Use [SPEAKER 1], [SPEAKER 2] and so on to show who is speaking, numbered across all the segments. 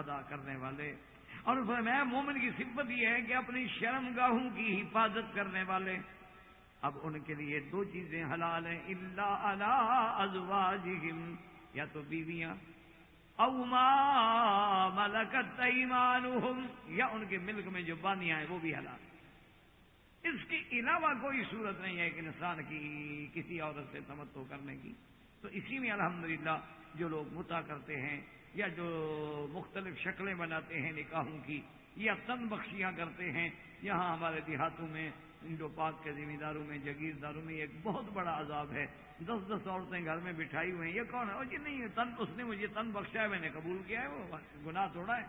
[SPEAKER 1] ادا کرنے والے. اور فرمایا مومن کی صفت یہ ہے کہ اپنی شرمگاہوں کی حفاظت کرنے والے. اب ان کے لیے دو چیزیں حلال ہیں, الا علی ازواجہم, یا تو بیویاں, او ما ملکت ایمانہم, یا ان کے ملک میں جو بانیاں ہیں وہ بھی حلال. اس کے علاوہ کوئی صورت نہیں ہے کہ انسان کی کسی عورت سے تمتع کرنے کی. تو اسی میں الحمدللہ جو لوگ متع کرتے ہیں یا جو مختلف شکلیں بناتے ہیں نکاحوں کی یا تن بخشیاں کرتے ہیں, یہاں ہمارے دیہاتوں میں انڈو پاک کے زمینداروں میں جگیرداروں میں ایک بہت بڑا عذاب ہے. 10 عورتیں گھر میں بٹھائی ہوئی ہیں. یہ کون ہے؟ جی نہیں, تن اس نے مجھے تن بخشا ہے, میں نے قبول کیا ہے, وہ گناہ تھوڑا ہے.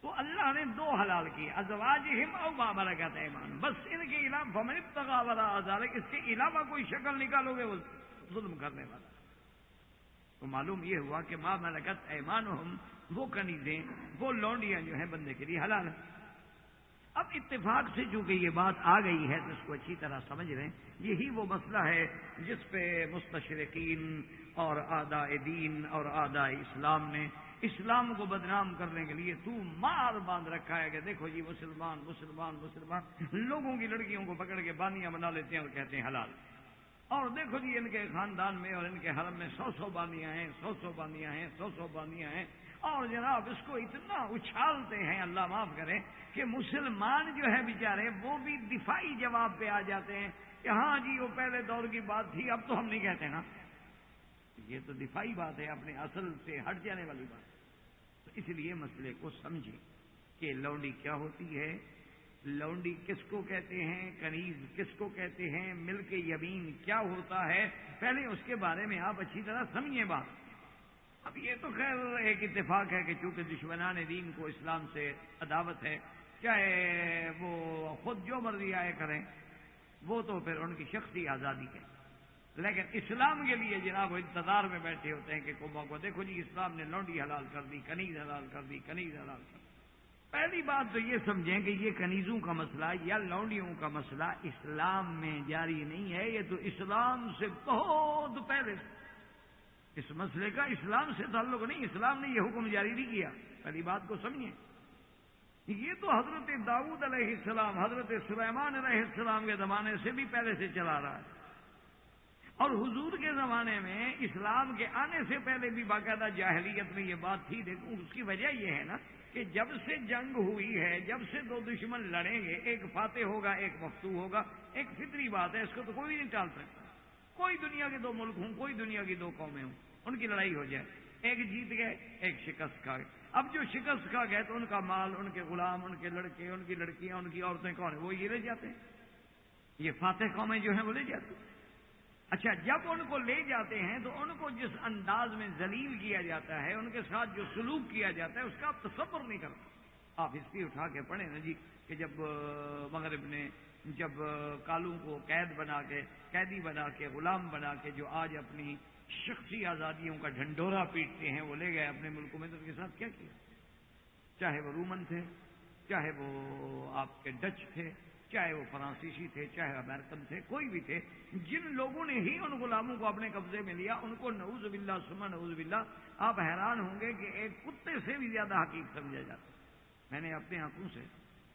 [SPEAKER 1] تو اللہ نے دو حلال کیے, ازواجہم او ما ملکت ایمانہم, بس ان کے علاوہ فمن ابتغى وراء ذلک, اس کے علاوہ کوئی شکل نکالو گے وہ ظلم کرنے والا. تو معلوم یہ ہوا کہ ما ملکت ایمانہم, وہ کنیزیں, وہ لونڈیاں جو ہیں بندے کے لیے حلال ہیں. اب اتفاق سے چونکہ یہ بات آ گئی ہے تو اس کو اچھی طرح سمجھ لیں. یہی وہ مسئلہ ہے جس پہ مستشرقین اور اعداء دین اور اعداء اسلام نے اسلام کو بدنام کرنے کے لیے مار باندھ رکھا ہے کہ دیکھو جی مسلمان مسلمان مسلمان لوگوں کی لڑکیوں کو پکڑ کے بانیاں بنا لیتے ہیں اور کہتے ہیں حلال. اور دیکھو جی ان کے خاندان میں اور ان کے حرم میں 100 بانیاں ہیں, 100 بانیاں ہیں, 100 بانیاں ہیں. اور جناب اس کو اتنا اچھالتے ہیں, اللہ معاف کرے, کہ مسلمان جو ہے بیچارے وہ بھی دفاعی جواب پہ آ جاتے ہیں کہ ہاں جی وہ پہلے دور کی بات تھی, اب تو ہم نہیں کہتے نا. یہ تو دفاعی بات ہے, اپنے اصل سے ہٹ جانے والی بات. تو اس لیے مسئلے کو سمجھیں کہ لونڈی کیا ہوتی ہے, لونڈی کس کو کہتے ہیں, کنیز کس کو کہتے ہیں, ملک یمین کیا ہوتا ہے, پہلے اس کے بارے میں آپ اچھی طرح سمجھیں بات. اب یہ تو خیر ایک اتفاق ہے کہ چونکہ دشمنان دین کو اسلام سے عداوت ہے, چاہے وہ خود جو مرضی آئے کریں, وہ تو پھر ان کی شخصی آزادی ہے. لیکن اسلام کے لیے جناب وہ انتظار میں بیٹھے ہوتے ہیں کہ قوموں کو دیکھو جی اسلام نے لونڈی حلال کر دی, کنیز حلال کر دی, کنیز حلال کر دی. پہلی بات تو یہ سمجھیں کہ یہ کنیزوں کا مسئلہ یا لونڈیوں کا مسئلہ اسلام میں جاری نہیں ہے. یہ تو اسلام سے بہت پہلے اس مسئلے کا اسلام سے تعلق نہیں, اسلام نے یہ حکم جاری نہیں کیا. پہلی بات کو سمجھیں, یہ تو حضرت داؤد علیہ السلام, حضرت سلیمان علیہ السلام کے زمانے سے بھی پہلے سے چلا رہا ہے. اور حضور کے زمانے میں اسلام کے آنے سے پہلے بھی باقاعدہ جاہلیت میں یہ بات تھی. دیکھو اس کی وجہ یہ ہے نا کہ جب سے جنگ ہوئی ہے, جب سے دو دشمن لڑیں گے, ایک فاتح ہوگا ایک مفتوح ہوگا, ایک فطری بات ہے, اس کو تو کوئی نہیں ٹال سکتا. کوئی دنیا کے 2 ملک ہوں, کوئی دنیا کی 2 قومیں ہوں, ان کی لڑائی ہو جائے, ایک جیت گئے ایک شکست کھا گئے. اب جو شکست کھا گئے تو ان کا مال, ان کے غلام, ان کے لڑکے, ان کی لڑکیاں, ان کی عورتیں کون ہیں, وہ یہ لے جاتے ہیں. یہ فاتح قومیں جو ہیں وہ لے جاتی ہیں. اچھا, جب ان کو لے جاتے ہیں تو ان کو جس انداز میں ذلیل کیا جاتا ہے, ان کے ساتھ جو سلوک کیا جاتا ہے, اس کا آپ تصور نہیں کرتے. آپ ہسٹری اٹھا کے پڑھیں نا جی کہ جب مغرب نے جب کالوں کو قیدی بنا کے غلام بنا کے جو آج اپنی شخصی آزادیوں کا ڈھنڈورا پیٹتے ہیں, وہ لے گئے اپنے ملکوں میں, تو ان کے ساتھ کیا کیا, چاہے وہ رومن تھے, چاہے وہ آپ کے ڈچ تھے, چاہے وہ فرانسیسی تھے, چاہے امریکن تھے, کوئی بھی تھے, جن لوگوں نے ہی ان غلاموں کو اپنے قبضے میں لیا, ان کو نعوذ باللہ ثم نعوذ باللہ آپ حیران ہوں گے کہ ایک کتے سے بھی زیادہ حقیق سمجھا جاتا. میں نے اپنے آنکھوں سے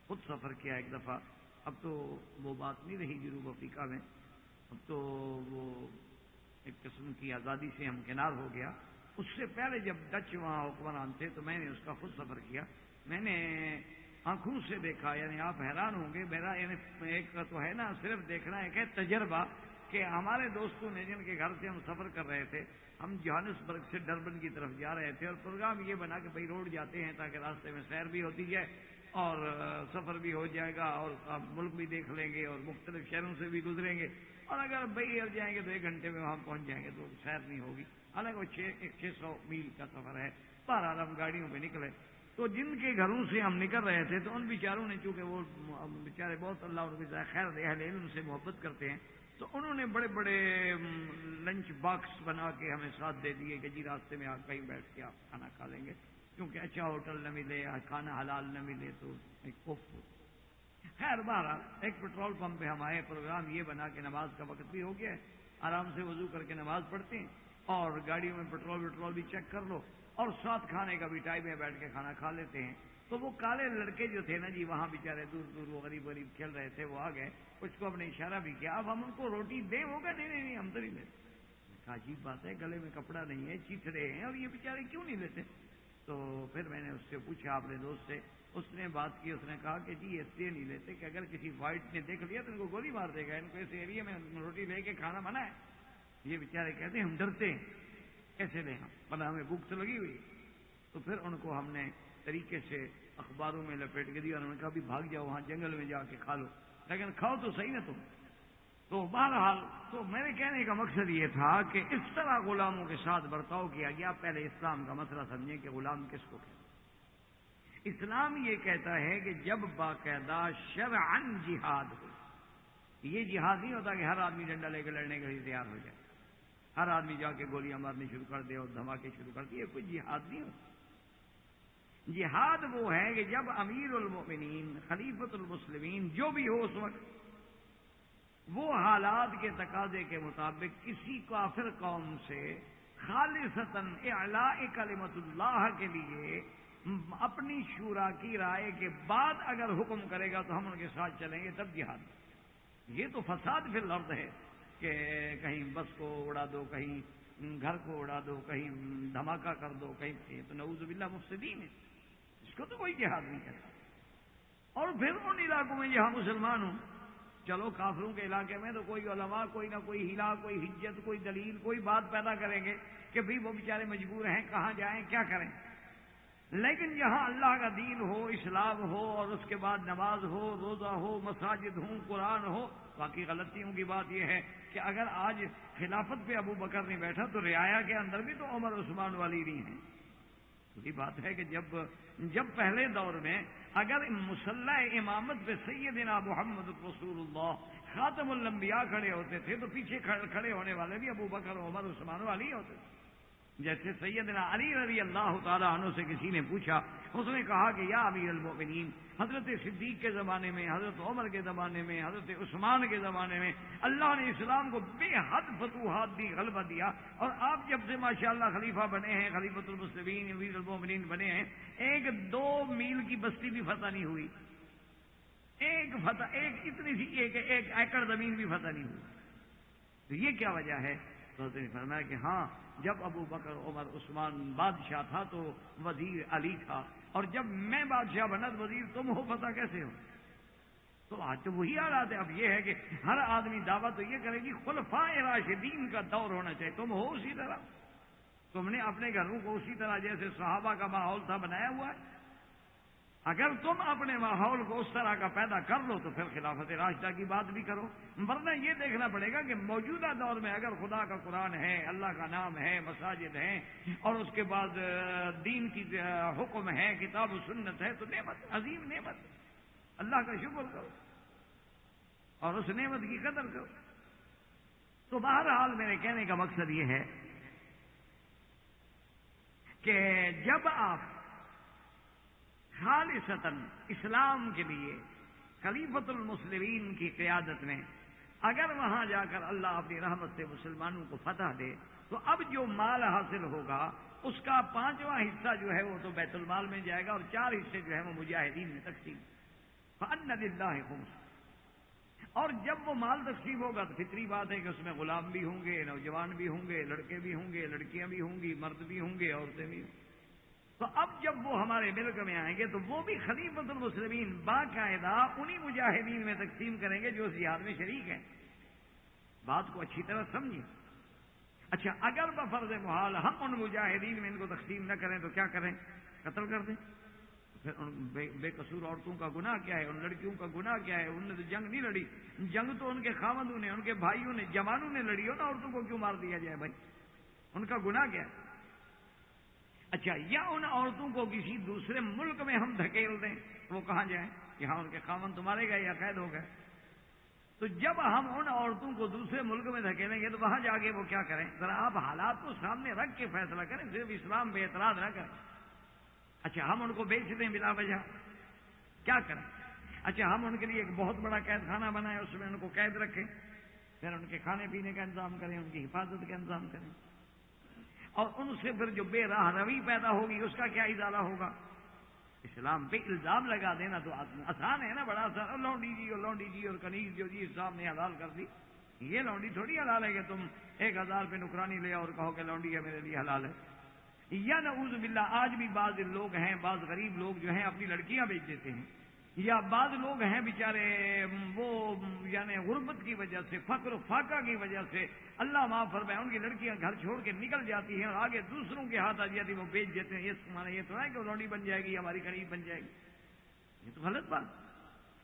[SPEAKER 1] خود سفر کیا ایک دفعہ. اب تو وہ بات نہیں رہی جنوب افریقہ میں, اب تو وہ ایک قسم کی آزادی سے ہمکنار ہو گیا. اس سے پہلے جب ڈچ وہاں حکمران تھے تو میں نے اس کا خود سفر کیا. میں نے آنکھوں سے دیکھا, یعنی آپ حیران ہوں گے. میرا یعنی ایک تو ہے نا صرف دیکھنا, ایک ہے تجربہ. کہ ہمارے دوستوں نے جن کے گھر سے ہم سفر کر رہے تھے, ہم جوہانسبرگ سے ڈربن کی طرف جا رہے تھے, اور پروگرام یہ بنا کہ بھائی روڈ جاتے ہیں تاکہ راستے میں سیر بھی ہوتی جائے اور سفر بھی ہو جائے گا, اور آپ ملک بھی دیکھ لیں گے اور مختلف شہروں سے بھی گزریں گے, اور اگر بھائی جائیں گے تو 1 گھنٹے میں وہاں پہنچ جائیں گے, تو سیر نہیں ہوگی. حالانکہ وہ 600 میل کا سفر ہے. بہرحال ہم گاڑیوں پہ نکلے, تو جن کے گھروں سے ہم نکل رہے تھے تو ان بیچاروں نے, چونکہ وہ بیچارے بہت اللہ ان کی خیر اہل علم سے محبت کرتے ہیں, تو انہوں نے بڑے بڑے لنچ باکس بنا کے ہمیں ساتھ دے دیے کہ جی راستے میں آپ کہیں بیٹھ کے آپ کھانا کھا لیں گے, کیونکہ اچھا ہوٹل نہ ملے, کھانا حلال نہ ملے تو ایک خوف. خیر بہرحال ایک پیٹرول پمپ پہ ہم آئے, پروگرام یہ بنا کہ نماز کا وقت بھی ہو گیا ہے, آرام سے وضو کر کے نماز پڑھتے ہیں, اور گاڑیوں میں پیٹرول بھی چیک کر لو, اور ساتھ کھانے کا بھی ٹائم ہے، بیٹھ کے کھانا کھا لیتے ہیں۔ تو وہ کالے لڑکے جو تھے نا جی، وہاں بیچارے دور دور وہ غریب غریب کھیل رہے تھے، وہ آ گئے، کچھ کو ہم نے اشارہ بھی کیا، اب ہم ان کو روٹی دیں؟ ہوگا نہیں نہیں نہیں، ہم تو نہیں لیتے۔ عجیب بات ہے، گلے میں کپڑا نہیں ہے، چیتڑے ہیں، اور یہ بیچارے کیوں نہیں لیتے؟ تو پھر میں نے اس سے پوچھا اپنے دوست سے، اس نے بات کی، اس نے کہا کہ جی اس لیے نہیں لیتے کہ اگر کسی وائٹ نے دیکھ لیا تو ان کو گولی مار دے گا، ان کو اس ایریے میں روٹی لے کے کھانا منع ہے۔ یہ بیچارے کہتے ہیں ہم ڈرتے ہیں، کیسے لیں ہم، پتہ ہمیں بھوک تو لگی ہوئی۔ تو پھر ان کو ہم نے طریقے سے اخباروں میں لپیٹ کے دیا، انہوں نے کہا بھی بھاگ جاؤ وہاں جنگل میں جا کے کھا لو، لیکن کھاؤ تو صحیح نا تم۔ تو بہرحال تو میرے کہنے کا مقصد یہ تھا کہ اس طرح غلاموں کے ساتھ برتاؤ کیا گیا۔ پہلے اسلام کا مسئلہ سمجھیں کہ غلام کس کو کہتے ہیں۔ اسلام یہ کہتا ہے کہ جب باقاعدہ شرعن جہاد ہو، یہ جہاد نہیں ہوتا کہ ہر آدمی ڈنڈا لے کے لڑنے کے لیے تیار ہو جائے، ہر آدمی جا کے گولیاں مارنی شروع کر دے اور دھماکے شروع کر دے، یہ کوئی جہاد نہیں ہوتا۔ جہاد وہ ہے کہ جب امیر المؤمنین خلیفۃ المسلمین جو بھی ہو اس وقت، وہ حالات کے تقاضے کے مطابق کسی کافر قوم سے خالصتاً اعلاء کلمت اللہ کے لیے اپنی شورا کی رائے کے بعد اگر حکم کرے گا تو ہم ان کے ساتھ چلیں گے، تب جہاد۔ یہ تو فساد فی الارض ہے کہ کہیں بس کو اڑا دو، کہیں گھر کو اڑا دو، کہیں دھماکہ کر دو، کہیں، تو نعوذ باللہ مفسدین ہے، اس کو تو کوئی جہاد نہیں کرتا۔ اور پھر ان علاقوں میں جہاں مسلمان ہوں، چلو کافروں کے علاقے میں تو کوئی علماء کوئی نہ کوئی ہلا، کوئی حجت، کوئی دلیل، کوئی بات پیدا کریں گے کہ بھئی وہ بیچارے مجبور ہیں، کہاں جائیں، کیا کریں۔ لیکن جہاں اللہ کا دین ہو، اسلام ہو، اور اس کے بعد نماز ہو، روزہ ہو، مساجد ہوں، قرآن ہو، باقی غلطیوں کی بات یہ ہے کہ اگر آج خلافت پہ ابو بکر نہیں بیٹھا تو رعایا کے اندر بھی تو عمر عثمان والی نہیں ہیں۔ یہ بات ہے کہ جب پہلے دور میں اگر مسلح امامت پہ سیدنا محمد رسول اللہ خاتم الانبیاء کھڑے ہوتے تھے تو پیچھے کھڑے ہونے والے بھی ابو بکر عمر عثمان والی ہوتے تھے۔ جیسے سیدنا علی رضی اللہ تعالیٰ عنہ سے کسی نے پوچھا، اس نے کہا کہ یا امیر المؤمنین، حضرت صدیق کے زمانے میں، حضرت عمر کے زمانے میں، حضرت عثمان کے زمانے میں اللہ نے اسلام کو بے حد فتوحات دی، غلبہ دیا، اور آپ جب سے ماشاءاللہ خلیفہ بنے ہیں، خلیفۃ المسلمین امیر المؤمنین بنے ہیں، 1-2 میل کی بستی بھی فتح نہیں ہوئی، ایک اتنی سی ایک ایکڑ زمین بھی فتح نہیں ہوئی۔ تو یہ کیا وجہ ہے؟ تو حضرت نے فرمایا کہ ہاں، جب ابو بکر عمر عثمان بادشاہ تھا تو وزیر علی تھا، اور جب میں بادشاہ بنا تو وزیر تم ہو، فتح کیسے ہو؟ تو آج تو وہی حالات ہے۔ اب یہ ہے کہ ہر آدمی دعویٰ تو یہ کرے گی خلفاء راشدین کا دور ہونا چاہیے، تم ہو اسی طرح، تم نے اپنے گھروں کو اسی طرح جیسے صحابہ کا ماحول تھا بنایا ہوا ہے۔ اگر تم اپنے ماحول کو اس طرح کا پیدا کر لو تو پھر خلافت راشدہ کی بات بھی کرو، ورنہ یہ دیکھنا پڑے گا کہ موجودہ دور میں اگر خدا کا قرآن ہے، اللہ کا نام ہے، مساجد ہیں، اور اس کے بعد دین کی حکم ہے، کتاب و سنت ہے، تو نعمت، عظیم نعمت، اللہ کا شکر کرو اور اس نعمت کی قدر کرو۔ تو بہرحال میرے کہنے کا مقصد یہ ہے کہ جب آپ خالصتاً اسلام کے لیے خلیفۃ المسلمین کی قیادت میں اگر وہاں جا کر اللہ اپنی رحمت سے مسلمانوں کو فتح دے تو اب جو مال حاصل ہوگا اس کا 5واں حصہ جو ہے وہ تو بیت المال میں جائے گا، اور 4 حصے جو ہے وہ مجاہدین میں تقسیم، فَأَنَّ لِلَّهِ خُمُسُ۔ اور جب وہ مال تقسیم ہوگا تو فطری بات ہے کہ اس میں غلام بھی ہوں گے، نوجوان بھی ہوں گے، لڑکے بھی ہوں گے، لڑکیاں بھی ہوں گی، مرد بھی ہوں گے، عورتیں بھی ہوں گی۔ تو اب جب وہ ہمارے ملک میں آئیں گے تو وہ بھی خلیفۃ المسلمین باقاعدہ انہی مجاہدین میں تقسیم کریں گے جو اس جہاد میں شریک ہیں۔ بات کو اچھی طرح سمجھیں۔ اچھا، اگر بفرض محال ہم ان مجاہدین میں ان کو تقسیم نہ کریں تو کیا کریں؟ قتل کر دیں؟ پھر ان بے قصور عورتوں کا گناہ کیا ہے؟ ان لڑکیوں کا گناہ کیا ہے؟ انہوں نے تو جنگ نہیں لڑی، جنگ تو ان کے خاوندوں نے، ان کے بھائیوں نے، جوانوں نے لڑی ہو نا، عورتوں کو کیوں مار دیا جائے بھائی؟ ان کا گناہ کیا ہے؟ اچھا، یا ان عورتوں کو کسی دوسرے ملک میں ہم دھکیل دیں، وہ کہاں جائیں؟ یہاں ان کے خاوند تو مارے گئے یا قید ہو گئے۔ تو جب ہم ان عورتوں کو دوسرے ملک میں دھکیلیں گے تو وہاں جا کے وہ کیا کریں؟ ذرا آپ حالات کو سامنے رکھ کے فیصلہ کریں، صرف اسلام پہ اعتراض نہ کریں۔ اچھا، ہم ان کو بیچ دیں بلا وجہ، کیا کریں؟ اچھا، ہم ان کے لیے ایک بہت بڑا قید خانہ بنائیں، اس میں ان کو قید رکھیں، پھر ان کے کھانے پینے کا انتظام کریں، ان کی حفاظت کا انتظام کریں، اور ان سے پھر جو بے راہ روی پیدا ہوگی اس کا کیا ازالہ ہوگا؟ اسلام پہ الزام لگا دینا تو آسان ہے نا، بڑا آسان. اور لونڈی جی اور کنیز جو جی اسلام نے حلال کر دی. یہ لونڈی تھوڑی حلال ہے کہ تم 1000 پہ نکرانی لے اور کہو کہ لونڈی ہے میرے لیے حلال ہے. یا نعوذ باللہ آج بھی بعض لوگ ہیں، بعض غریب لوگ جو ہیں اپنی لڑکیاں بیچ دیتے ہیں، یا بعض لوگ ہیں بیچارے وہ یعنی غربت کی وجہ سے، فقر و فاقہ کی وجہ سے اللہ معاف فرمائے ان کی لڑکیاں گھر چھوڑ کے نکل جاتی ہیں اور آگے دوسروں کے ہاتھ آ جاتی وہ بیچ دیتے ہیں. یہ تو ہے کہ لونڈی بن جائے گی، ہماری قریب بن جائے گی. یہ تو غلط بات.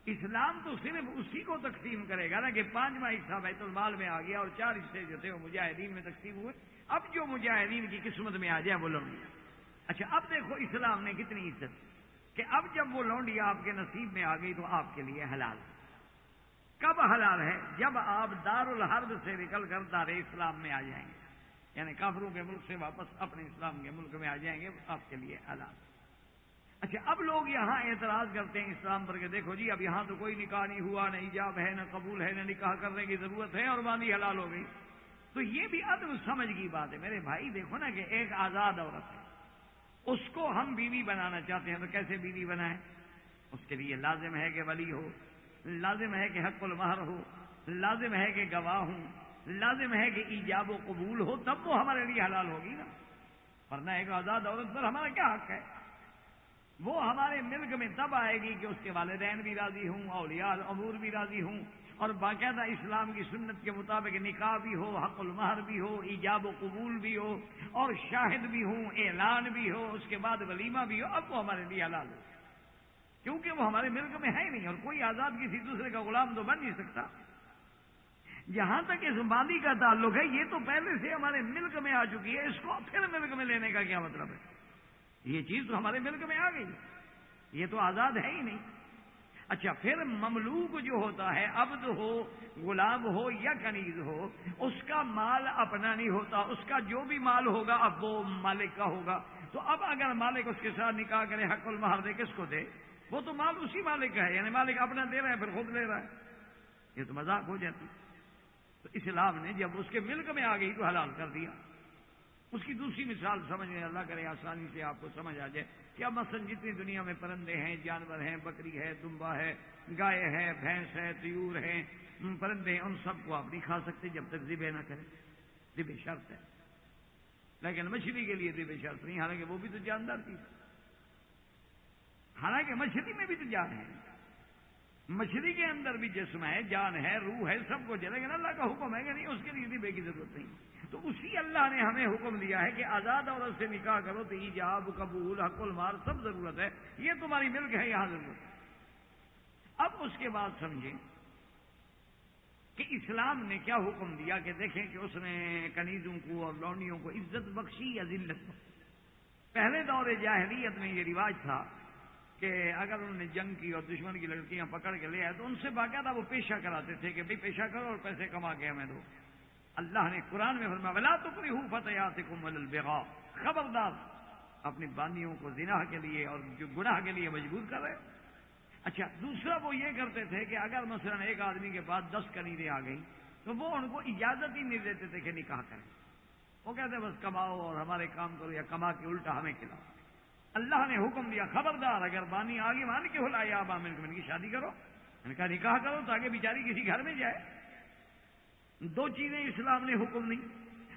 [SPEAKER 1] اسلام تو صرف اسی کو تقسیم کرے گا نا کہ 5واں حصہ بیت المال میں آ گیا اور 4 حصے جو تھے وہ مجاہدین میں تقسیم ہوئے. اب جو مجاہدین کی قسمت میں آ جائے وہ لونڈی. اچھا اب دیکھو اسلام نے کتنی عزت کہ اب جب وہ لونڈی آپ کے نصیب میں آ گئی تو آپ کے لیے حلال. کب حلال ہے؟ جب آپ دار الحرب سے نکل کر دار اسلام میں آ جائیں گے، یعنی کافروں کے ملک سے واپس اپنے اسلام کے ملک میں آ جائیں گے، آپ کے لیے حلال. اچھا اب لوگ یہاں اعتراض کرتے ہیں اسلام پر کہ دیکھو جی اب یہاں تو کوئی نکاح نہیں ہوا، نہ ایجاب ہے، نہ قبول ہے، نہ نکاح کرنے کی ضرورت ہے اور باندھی حلال ہو گئی. تو یہ بھی عدم سمجھ کی بات ہے میرے بھائی. دیکھو نا کہ ایک آزاد عورت ہے، اس کو ہم بیوی بنانا چاہتے ہیں تو کیسے بیوی بنائیں؟ اس کے لیے لازم ہے کہ ولی ہو، لازم ہے کہ حق المہر ہو، لازم ہے کہ گواہ ہوں، لازم ہے کہ ایجاب و قبول ہو، تب وہ ہمارے لیے حلال ہوگی نا. ورنہ ایک آزاد عورت پر ہمارا کیا حق ہے؟ وہ ہمارے ملک میں تب آئے گی کہ اس کے والدین بھی راضی ہوں، اولیاء الامور بھی راضی ہوں، اور باقاعدہ اسلام کی سنت کے مطابق نکاح بھی ہو، حق المہر بھی ہو، ایجاب و قبول بھی ہو، اور شاہد بھی ہوں، اعلان بھی ہو، اس کے بعد ولیمہ بھی ہو. اب وہ ہمارے لیے حلال ہو کیونکہ وہ ہمارے ملک میں ہے ہی نہیں، اور کوئی آزاد کسی دوسرے کا غلام تو بن نہیں سکتا. جہاں تک اس باندھی کا تعلق ہے یہ تو پہلے سے ہمارے ملک میں آ چکی ہے، اس کو پھر ملک میں لینے کا کیا مطلب ہے؟ یہ چیز تو ہمارے ملک میں آ گئی، یہ تو آزاد ہے ہی نہیں. اچھا پھر مملوک جو ہوتا ہے، عبد ہو، غلام ہو یا کنیز ہو، اس کا مال اپنا نہیں ہوتا، اس کا جو بھی مال ہوگا اب وہ مالک کا ہوگا. تو اب اگر مالک اس کے ساتھ نکاح کرے، حق المہر دے، کس کو دے؟ وہ تو مال اسی مالک کا ہے، یعنی مالک اپنا دے رہا ہے پھر خود لے رہا ہے. یہ تو مذاق ہو جاتی. تو اسلام نے جب اس کے ملک میں آ گئی تو حلال کر دیا. اس کی دوسری مثال سمجھ میں اللہ کرے آسانی سے آپ کو سمجھ آ جائے کہ اب مثلا جتنی دنیا میں پرندے ہیں، جانور ہیں، بکری ہے، دمبا ہے، گائے ہے، بھینس ہے، طیور ہیں، پرندے ہیں، ان سب کو آپ نہیں کھا سکتے جب تک ذبح نہ کریں. ذبح شرط ہے، لیکن مچھلی کے لیے ذبح شرط نہیں، حالانکہ وہ بھی تو جاندار چیز ہے. حالانکہ مچھلی میں بھی تو جان ہے، مچھلی کے اندر بھی جسم ہے، جان ہے، روح ہے، سب کو جلے گا نا. اللہ کا حکم ہے کہ نہیں، اس کے لیے ذبح کی ضرورت نہیں. تو اسی اللہ نے ہمیں حکم دیا ہے کہ آزاد عورت سے نکاح کرو تو ایجاب، قبول، حق المہر سب ضرورت ہے. یہ تمہاری ملک ہے، یہاں ضرورت ہے. اب اس کے بعد سمجھیں کہ اسلام نے کیا حکم دیا کہ دیکھیں کہ اس نے کنیزوں کو اور لونڈیوں کو عزت بخشی یا ذلت بخشی. پہلے دور جاہلیت میں یہ رواج تھا کہ اگر انہوں نے جنگ کی اور دشمن کی لڑکیاں پکڑ کے لے آئے تو ان سے باقاعدہ وہ پیشہ کراتے تھے کہ بھئی پیشہ کرو اور پیسے کما کے ہمیں دو. اللہ نے قرآن میں فرمایا وَلَا تُكْرِهُوا فَتَيَاتِكُمْ عَلَى الْبِغَاءِ، خبردار اپنی باندیوں کو زنا کے لیے اور جو گناہ کے لیے مجبور کر رہے. اچھا دوسرا وہ یہ کرتے تھے کہ اگر مثلا ایک آدمی کے پاس 10 کنیزیں آ گئیں تو وہ ان کو اجازت ہی نہیں دیتے تھے کہ نکاح کریں. وہ کہتے بس کماؤ اور ہمارے کام کرو یا کما کے الٹا ہمیں کھلاؤ. اللہ نے حکم دیا خبردار اگر بانی آگے مان کے ہو یا آپ مل کی شادی کرو، ان کا نکاح کرو تاکہ بیچاری کسی گھر میں جائے. 2 چیزیں اسلام نے حکم دی.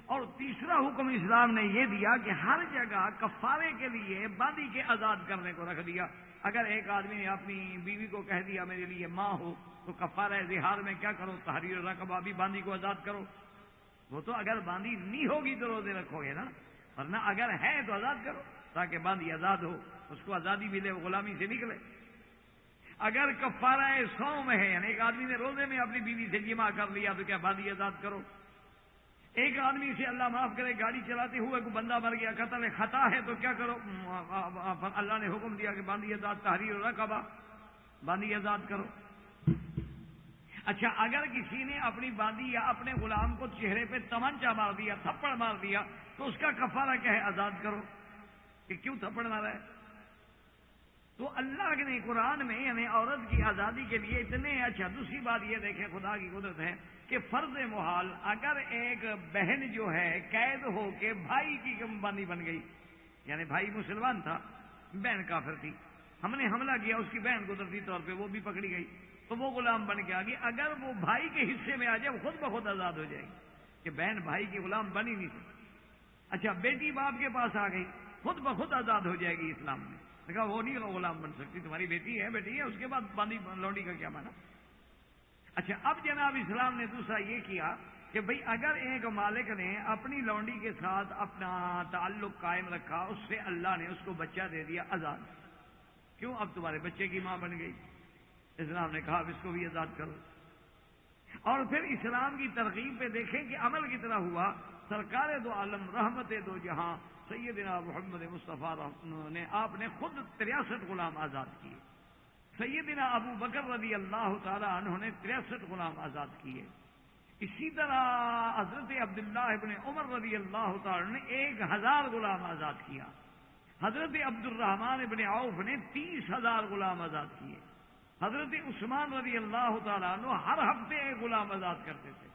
[SPEAKER 1] اور تیسرا حکم اسلام نے یہ دیا کہ ہر جگہ کفارے کے لیے باندی کے آزاد کرنے کو رکھ دیا. اگر ایک آدمی نے اپنی بیوی کو کہہ دیا میرے لیے ماں ہو تو کفارہ ظہار میں کیا کرو؟ تحریر رقبہ، بھی باندی کو آزاد کرو. وہ تو اگر باندی نہیں ہوگی تو روزے رکھو گے نا، ورنہ اگر ہے تو آزاد کرو تاکہ باندی آزاد ہو، اس کو آزادی ملے، وہ غلامی سے نکلے. اگر کفارہ صوم ہے یعنی ایک آدمی نے روزے میں اپنی بیوی سے جمع کر لیا تو کیا باندی آزاد کرو. ایک آدمی سے اللہ معاف کرے گاڑی چلاتے ہوئے کوئی بندہ مر گیا، قتل خطا ہے تو کیا کرو؟ اللہ نے حکم دیا کہ باندی آزاد، تحریر رقبہ، باندی آزاد کرو. اچھا اگر کسی نے اپنی باندی یا اپنے غلام کو چہرے پہ تمنچا مار دیا، تھپڑ مار دیا تو اس کا کفارہ کیا ہے؟ آزاد کرو. کہ کیوں تھپڑ مارا ہے؟ تو اللہ نے قرآن میں یعنی عورت کی آزادی کے لیے اتنے اچھا. دوسری بات یہ دیکھیں خدا کی قدرت ہے کہ فرض محال اگر ایک بہن جو ہے قید ہو کے بھائی کی بانی بن گئی، یعنی بھائی مسلمان تھا بہن کافر تھی، ہم نے حملہ کیا اس کی بہن قدرتی طور پہ وہ بھی پکڑی گئی تو وہ غلام بن کے آ گئی. اگر وہ بھائی کے حصے میں آ جائے وہ خود بخود آزاد ہو جائے گی کہ بہن بھائی کی غلام بنی نہیں تھی. اچھا بیٹی باپ کے پاس آ گئی خود بخود آزاد ہو جائے گی. اسلام نے کہا وہ نہیں غلام بن سکتی، تمہاری بیٹی ہے اس کے بعد باندھی لونڈی کا کیا مانا. اچھا اب جناب اسلام نے دوسرا یہ کیا کہ بھئی اگر ایک مالک نے اپنی لونڈی کے ساتھ اپنا تعلق قائم رکھا، اس سے اللہ نے اس کو بچہ دے دیا آزاد، کیوں اب تمہارے بچے کی ماں بن گئی. اسلام نے کہا اب اس کو بھی آزاد کرو. اور پھر اسلام کی ترغیب پہ دیکھیں کہ عمل کتنا ہوا. سرکار دو عالم رحمت دو جہاں سیدنا محمد مصطفیٰ نے آپ نے خود 63 غلام آزاد کیے. سیدنا ابو بکر رضی اللہ تعالی عنہ نے 63 غلام آزاد کیے. اسی طرح حضرت عبداللہ ابن عمر رضی اللہ تعالی نے 1000 غلام آزاد کیا. حضرت عبد الرحمن ابن عوف نے 30,000 غلام آزاد کیے. حضرت عثمان رضی اللہ تعالیٰ عنہ ہر ہفتے ایک غلام آزاد کرتے تھے.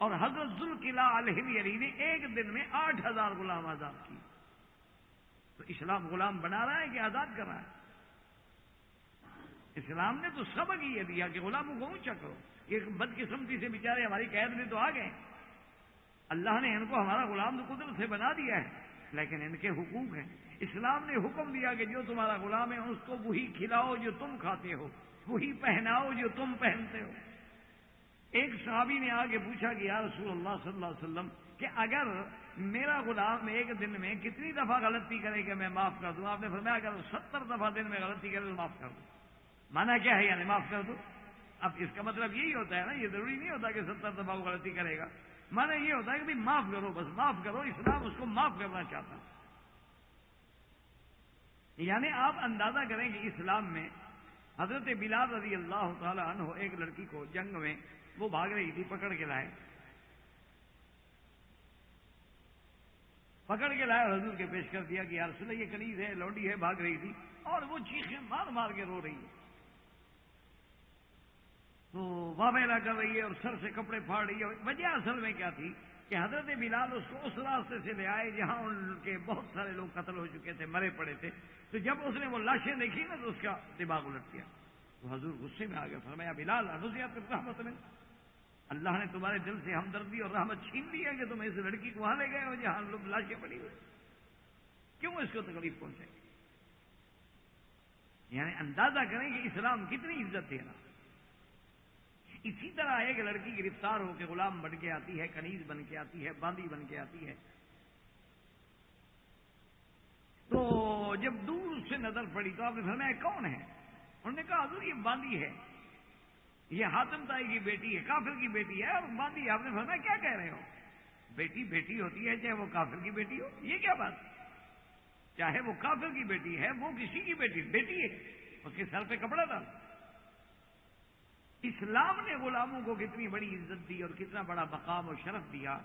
[SPEAKER 1] اور حضرت ذوالقلہ الحمیری نے ایک دن میں 8,000 غلام آزاد کیے. تو اسلام غلام بنا رہا ہے کہ آزاد کر رہا ہے؟ اسلام نے تو سبق یہ دیا کہ غلاموں کو اونچا کرو. ایک بدقسمتی سے بیچارے ہماری قید میں تو آ گئے، اللہ نے ان کو ہمارا غلام تو قدرت سے بنا دیا ہے، لیکن ان کے حقوق ہیں. اسلام نے حکم دیا کہ جو تمہارا غلام ہے اس کو وہی کھلاؤ جو تم کھاتے ہو، وہی پہناؤ جو تم پہنتے ہو. ایک صحابی نے آ کے پوچھا کہ یا رسول اللہ صلی اللہ علیہ وسلم کہ اگر میرا غلام ایک دن میں کتنی دفعہ غلطی کرے کہ میں معاف کر دوں؟ آپ نے فرمایا اگر 70 دفعہ دن میں غلطی کرے تو معاف کر دوں. مانا کیا ہے یعنی معاف کر دو؟ اب اس کا مطلب یہی ہوتا ہے نا، یہ ضروری نہیں ہوتا کہ 70 دفعہ وہ غلطی کرے گا. مانا یہ ہوتا ہے کہ معاف کرو، بس معاف کرو. اسلام اس کو معاف کرنا چاہتا. یعنی آپ اندازہ کریں کہ اسلام میں حضرت بلال رضی اللہ تعالی عنہ ایک لڑکی کو جنگ میں وہ بھاگ رہی تھی، پکڑ کے لائے اور حضور کے پیش کر دیا کہ یا رسول اللہ یہ کنیز ہے، لونڈی ہے، بھاگ رہی تھی اور وہ چیخیں مار مار کے رو رہی ہے. تو واویلا کر رہی ہے اور سر سے کپڑے پھاڑ رہی ہے. وجہ اصل میں کیا تھی کہ حضرت بلال اس کو اس راستے سے لے آئے جہاں ان کے بہت سارے لوگ قتل ہو چکے تھے، مرے پڑے تھے. تو جب اس نے وہ لاشیں دیکھی نا تو اس کا دماغ الٹ گیا. تو حضور غصے میں آ گیا، فرمایا بلال انزیات رحمت میں اللہ نے تمہارے دل سے ہمدردی اور رحمت چھین لی ہے کہ تم اس لڑکی کو وہاں لے گئے ہو جہاں لوگ لاشیں پڑی ہوئی، کیوں اس کو تکلیف پہنچے؟ یعنی اندازہ کریں کہ اسلام کتنی عزت دے رہا. اسی طرح ایک لڑکی گرفتار ہو کے غلام بن کے آتی ہے، کنیز بن کے آتی ہے، باندی بن کے آتی ہے. تو جب دور سے نظر پڑی تو آپ نے فرمایا کون ہے؟ انہوں نے کہا حضور یہ باندی ہے، یہ حاتم طائی کی بیٹی ہے، کافر کی بیٹی ہے اور باندی ہے. آپ نے فرمایا کیا کہہ رہے ہو؟ بیٹی بیٹی ہوتی ہے چاہے وہ کافر کی بیٹی ہو، یہ کیا بات؟ چاہے وہ کافر کی بیٹی ہے، وہ کسی کی بیٹی ہے، اس کے سر پہ کپڑا ڈال. اسلام نے غلاموں کو کتنی بڑی عزت دی اور کتنا بڑا مقام و شرف دیا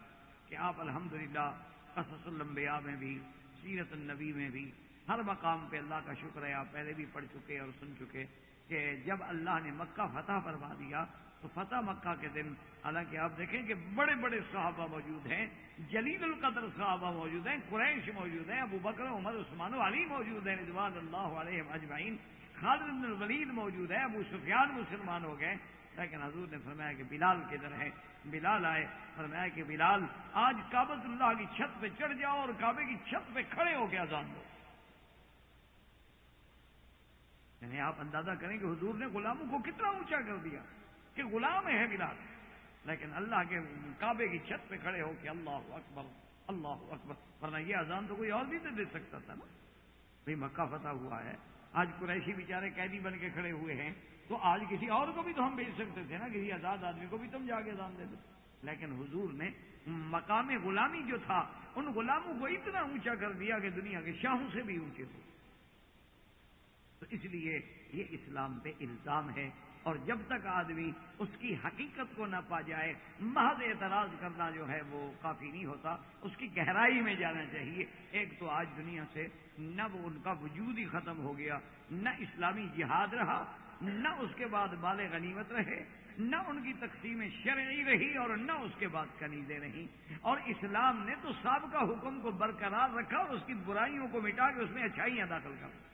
[SPEAKER 1] کہ آپ الحمدللہ قصص الانبیاء میں بھی، سیرت النبی میں بھی ہر مقام پہ اللہ کا شکر ہے. آپ پہلے بھی پڑھ چکے اور سن چکے کہ جب اللہ نے مکہ فتح فرما دیا تو فتح مکہ کے دن حالانکہ آپ دیکھیں کہ بڑے بڑے صحابہ موجود ہیں، جلیل القدر صحابہ موجود ہیں، قریش موجود ہیں، ابو بکر عمر عثمان و علی موجود ہیں رضوان اللہ علیہم اجمعین، خالد بن الولید موجود ہے، ابو سفیان مسلمان ہو گئے. لیکن حضور نے فرمایا کہ بلال کدھر ہے؟ بلال آئے، فرمایا کہ بلال آج کعبۃ اللہ کی چھت پہ چڑھ جاؤ اور کعبے کی چھت پہ کھڑے ہو کے اذان دو. یعنی آپ اندازہ کریں کہ حضور نے غلاموں کو کتنا اونچا کر دیا کہ غلام ہے بلال، لیکن اللہ کے کعبے کی چھت پہ کھڑے ہو کے اللہ اکبر اللہ اکبر. ورنہ یہ اذان تو کوئی اور بھی تو دے سکتا تھا نا. بھئی مکہ فتح ہوا ہے، آج قریشی بیچارے قیدی بن کے کھڑے ہوئے ہیں، تو آج کسی اور کو بھی تو ہم بھیج سکتے تھے نا، کسی آزاد آدمی کو بھی تم جا کے اذان دے دو. لیکن حضور نے مقام غلامی جو تھا ان غلاموں کو اتنا اونچا کر دیا کہ دنیا کے شاہوں سے بھی اونچے ہو. تو اس لیے یہ اسلام پہ الزام ہے، اور جب تک آدمی اس کی حقیقت کو نہ پا جائے، محض اعتراض کرنا جو ہے وہ کافی نہیں ہوتا، اس کی گہرائی میں جانا چاہیے۔ ایک تو آج دنیا سے نہ وہ ان کا وجود ہی ختم ہو گیا، نہ اسلامی جہاد رہا، نہ اس کے بعد مال غنیمت رہے، نہ ان کی تقسیم شرعی رہی، اور نہ اس کے بعد کنیزیں رہیں۔ اور اسلام نے تو سابقہ حکم کو برقرار رکھا اور اس کی برائیوں کو مٹا کے اس میں اچھائیاں داخل کر